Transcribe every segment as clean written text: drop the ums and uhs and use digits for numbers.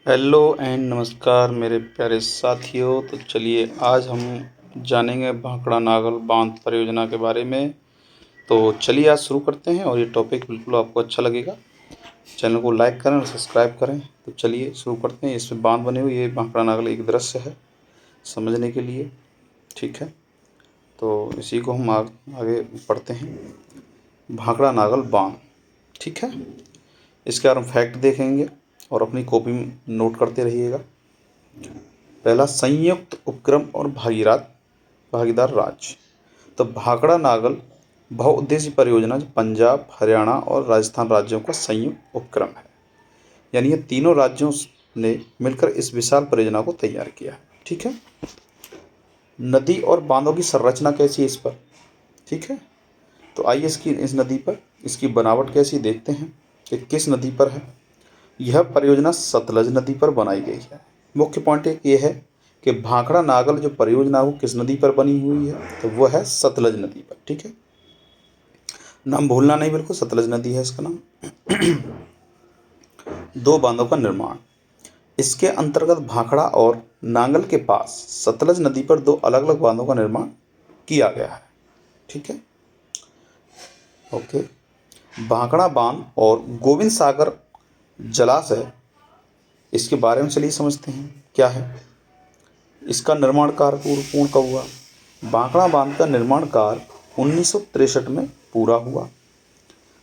Hello and नमस्कार मेरे प्यारे साथियों। तो चलिए आज हम जानेंगे भाखड़ा नागल बांध परियोजना के बारे में। तो चलिए आज शुरू करते हैं और ये टॉपिक बिल्कुल आपको अच्छा लगेगा। चैनल को लाइक करें और सब्सक्राइब करें। तो चलिए शुरू करते हैं। इसमें बांध बने हुए, ये भाखड़ा नागल एक दृश्य है समझने के लिए, ठीक है। तो इसी को हम आगे पढ़ते हैं। भाखड़ा नागल बांध, ठीक है। इसके बारे में फैक्ट देखेंगे और अपनी कॉपी में नोट करते रहिएगा। पहला, संयुक्त उपक्रम और भागीदार राज्य। तो भाखड़ा नागल बहुउद्देशीय परियोजना जो पंजाब, हरियाणा और राजस्थान राज्यों का संयुक्त उपक्रम है। यानी ये तीनों राज्यों ने मिलकर इस विशाल परियोजना को तैयार किया है, ठीक है। नदी और बांधों की संरचना कैसी है इस पर, ठीक है। तो आइए इस नदी पर इसकी बनावट कैसी देखते हैं कि किस नदी पर है। यह परियोजना सतलज नदी पर बनाई गई है। मुख्य पॉइंट एक ये है कि भाखड़ा नागल जो परियोजना है वो किस नदी पर बनी हुई है, तो वह है सतलज नदी पर, ठीक है। नाम भूलना नहीं, बिल्कुल सतलज नदी है इसका नाम। दो बांधों का निर्माण। इसके अंतर्गत भाखड़ा और नांगल के पास सतलज नदी पर दो अलग अलग बांधों का निर्माण किया गया है, ठीक है। ओके। भाखड़ा बांध और गोविंद सागर जलाशय, इसके बारे में चलिए समझते हैं क्या है। इसका निर्माण कार्य पूर्ण कब हुआ। भाखड़ा बांध का निर्माण कार्य 1963 में पूरा हुआ।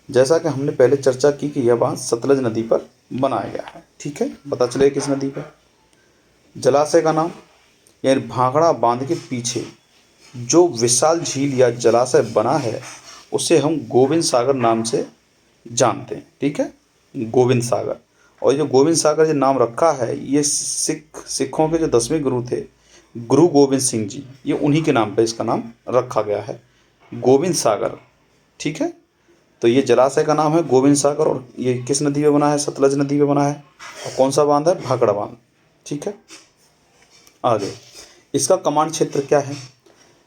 जैसा कि हमने पहले चर्चा की कि यह बांध सतलज नदी पर बनाया गया है, ठीक है। पता चले किस नदी पर। जलाशय का नाम, यानी भाखड़ा बांध के पीछे जो विशाल झील या जलाशय बना है उसे हम गोविंद सागर नाम से जानते हैं, ठीक है। गोविंद सागर। और जो गोविंद सागर जो नाम रखा है, ये सिखों के जो 10वें गुरु थे, गुरु गोविंद सिंह जी, ये उन्हीं के नाम पे इसका नाम रखा गया है, गोविंद सागर, ठीक है। तो ये जलाशय का नाम है गोविंद सागर और ये किस नदी पे बना है, सतलज नदी पे बना है। और कौन सा बांध है, भाखड़ा बांध, ठीक है। आगे इसका कमांड क्षेत्र क्या है।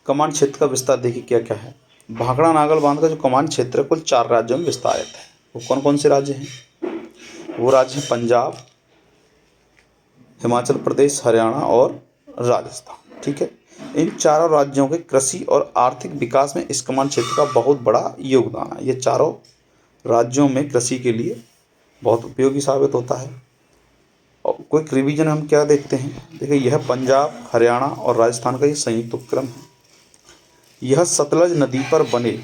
कमांड क्षेत्र का विस्तार देखिए क्या क्या है। भाखड़ा नागल बांध का जो कमांड क्षेत्र है कुल 4 राज्यों में विस्तारित है। वो कौन कौन से राज्य हैं, वो राज्य हैं पंजाब, हिमाचल प्रदेश, हरियाणा और राजस्थान, ठीक है। इन चारों राज्यों के कृषि और आर्थिक विकास में इस कमांड क्षेत्र का बहुत बड़ा योगदान है। ये चारों राज्यों में कृषि के लिए बहुत उपयोगी साबित होता है। और क्विक रिवीजन हम क्या देखते हैं, देखिए यह पंजाब, हरियाणा और राजस्थान का ये संयुक्त उपक्रम है। यह सतलज नदी पर बने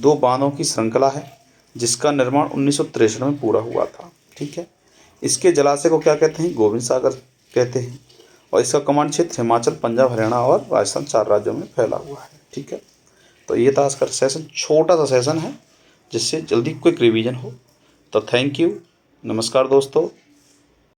2 बांधों की श्रृंखला है जिसका निर्माण 1963 में पूरा हुआ था, ठीक है। इसके जलाशय को क्या कहते हैं, गोविंद सागर कहते हैं। और इसका कमांड क्षेत्र हिमाचल, पंजाब, हरियाणा और राजस्थान 4 राज्यों में फैला हुआ है, ठीक है। तो ये था आज का सेशन, छोटा सा सेशन है जिससे जल्दी क्विक रिवीजन हो। तो थैंक यू, नमस्कार दोस्तों।